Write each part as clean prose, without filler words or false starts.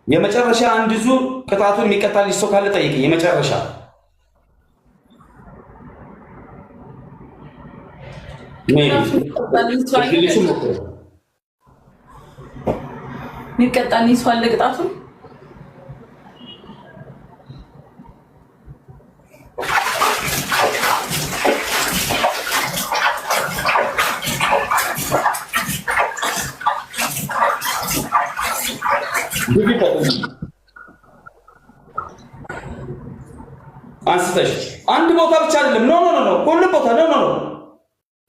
የመጨረሻ አንድ ዙር ቅጣቱን የሚቀጣልሽ ሰው ካለ ጠይቅኝ። የመጨረሻ የሚቀጣልኝ ሰው አለ ቅጣቱን አንስተሽ አንድ ቦታ ብቻ አይደለም። ኖ ኖ ኖ ሁሉም ቦታ ኖ ኖ ኖ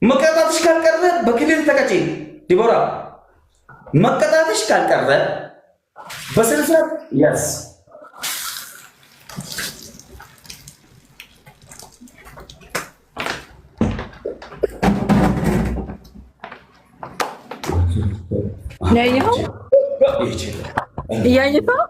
መቀጣትሽ ካልቀረ በክሊል ተቀጪ። ዲቦራ መቀጣትሽ ካልቀረ በስነ ስርዓት ያስ ያየኸው እያየኸው